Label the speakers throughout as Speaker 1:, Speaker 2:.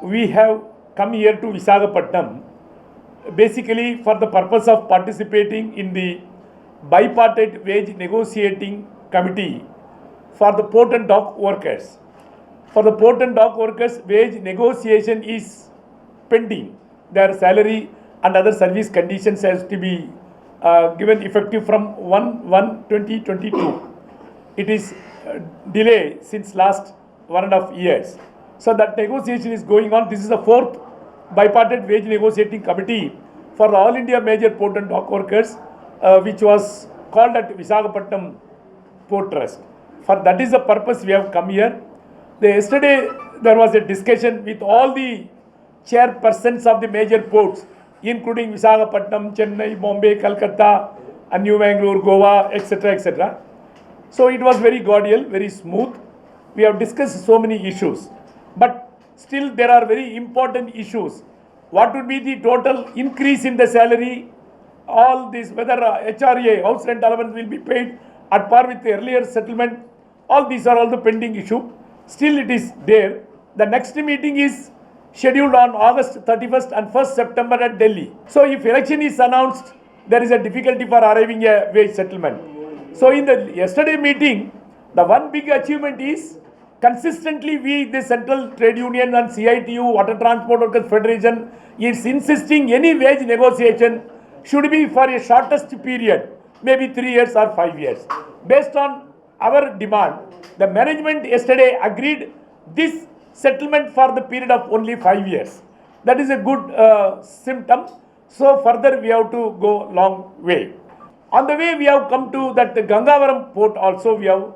Speaker 1: we have come here to Visakhapatnam basically for the purpose of participating in the bipartite wage negotiating committee for the port and dock workers. For the port and dock workers, wage negotiation is pending. Their salary and other service conditions has to be given effective from 1/1/2022. It is delayed since last 1.5 years. So that negotiation is going on. This is the fourth bipartite wage negotiating committee for the All India major port and dock workers, which was called at Visakhapatnam Port Trust. For that is the purpose we have come here. Yesterday there was a discussion with all the chairpersons of the major ports, including Visakhapatnam, Chennai, Bombay, Calcutta, and New Mangalore, Goa, etc., etc. So it was very cordial, very smooth. We have discussed so many issues, but still there are very important issues. What would be the total increase in the salary? All this, whether HRA, house rent allowance, will be paid at par with the earlier settlement. All these are all the pending issue. Still it is there. The next meeting is scheduled on August 31st and 1st September at Delhi. So if election is announced, there is a difficulty for arriving a wage settlement. So in the yesterday meeting, the one big achievement is consistently we, the Central Trade Union and CITU, Water Transport Workers Federation, is insisting any wage negotiation should be for a shortest period, maybe 3 years or 5 years. Based on our demand, the management yesterday agreed this settlement for the period of only 5 years. That is a good symptom. So further we have to go long way. On the way we have come to that Gangavaram port also we have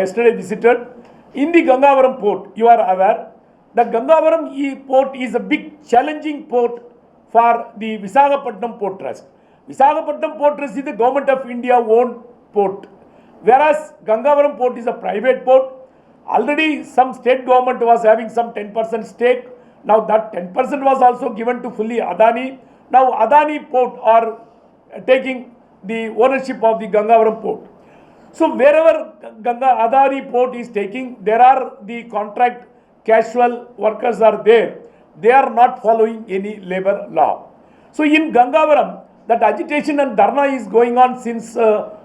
Speaker 1: yesterday visited. In the Gangavaram port, you are aware, the Gangavaram port is a big challenging port for the Visakhapatnam Port Trust. Visakhapatnam Port Trust is the Government of India owned port, whereas Gangavaram port is a private port. Already some state government was having some 10% stake. Now that 10% was also given to fully Adani. Now Adani port are taking the ownership of the Gangavaram port. So wherever Adani port is taking, there are the contract casual workers are there. They are not following any labor law. So in Gangavaram, that agitation and dharna is going on since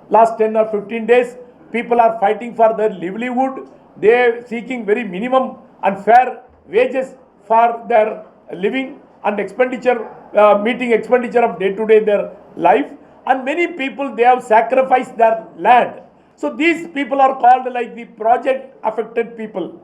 Speaker 1: last 10 or 15 days. People are fighting for their livelihood. They are seeking very minimum and fair wages for their living and expenditure, meeting expenditure of day-to-day their life. And many people, they have sacrificed their land. So these people are called like the project affected people,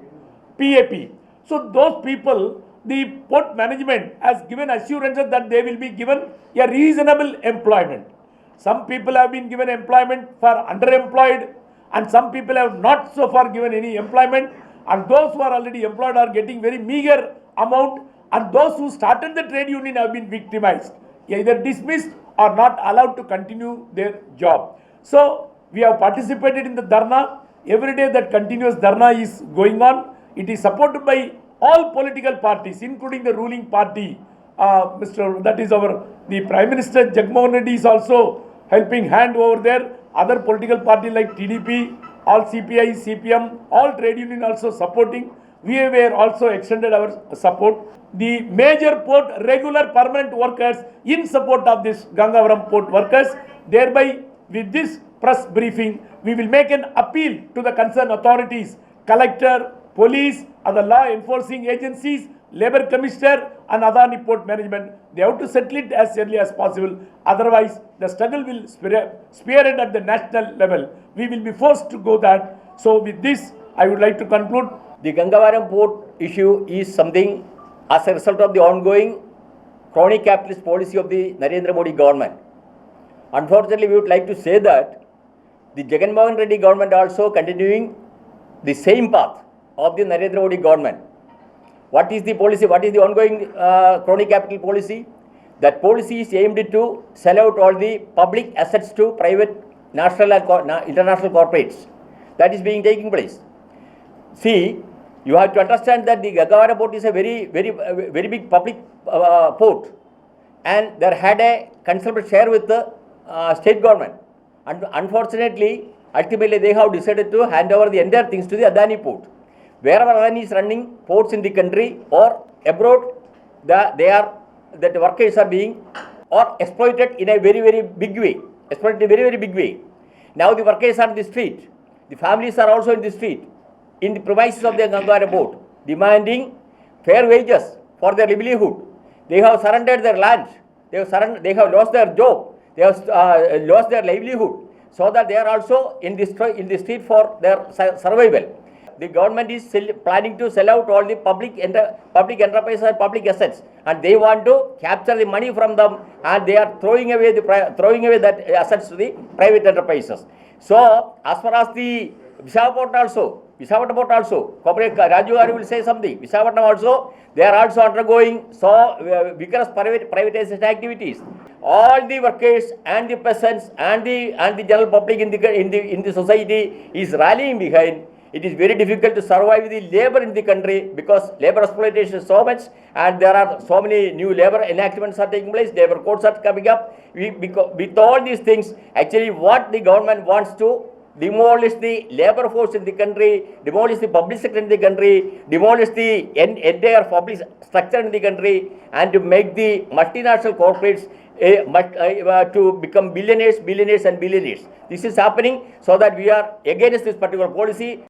Speaker 1: PAP. So those people, the port management has given assurances that they will be given a reasonable employment. Some people have been given employment for underemployed, and some people have not so far given any employment, and those who are already employed are getting very meager amount, and those who started the trade union have been victimized, either dismissed or not allowed to continue their job. So we have participated in the dharna. Every day that continuous dharna is going on. It is supported by all political parties, including the ruling party. The Prime Minister Jagmohan Reddy is also helping hand over there. Other political parties like TDP, all CPI, CPM, all trade union also supporting. We have also extended our support. The major port regular permanent workers in support of this Gangavaram port workers. Thereby, with this press briefing, we will make an appeal to the concerned authorities, collector, police, other law enforcing agencies, Labour Commissioner and Adani Port Management. They have to settle it as early as possible. Otherwise, the struggle will spearhead at the national level. We will be forced to go that. So with this, I would like to conclude.
Speaker 2: The Gangavaram port issue is something as a result of the ongoing crony capitalist policy of the Narendra Modi government. Unfortunately, we would like to say that the Jagannath Reddy government also continuing the same path of the Narendra Modi government. What is the policy? What is the ongoing crony capital policy? That policy is aimed to sell out all the public assets to private national and international corporates. That is taking place. See, you have to understand that the Gangavaram port is a very big public port, and there had a considerable share with the state government. And unfortunately, ultimately they have decided to hand over the entire things to the Adani port. wherever Adani is running ports in the country or abroad, that the workers are being or exploited in a very, very big way. Exploited in a very, very big way. Now the workers are in the street. The families are also in the street, in the premises of the Gangavaram port, demanding fair wages for their livelihood. They have surrendered their land. They have lost their job. They have lost their livelihood, so that they are also in the street for their survival. The government is planning to sell out all the public enterprises and public assets, and they want to capture the money from them, and they are throwing away that assets to the private enterprises. So, as far as the Visakhapatnam port also, Corporate Raju Garu will say something. Visakhapatnam also, they are also undergoing vigorous privatization activities. All the workers and the peasants and the general public in the society is rallying behind. It is very difficult to survive the labor in the country because labor exploitation is so much, and there are so many new labor enactments are taking place, labor codes are coming up. With all these things, actually what the government wants to demolish the labor force in the country, demolish the public sector in the country, demolish the entire public structure in the country, and to make the multinational corporates to become billionaires. This is happening, so that we are against this particular policy.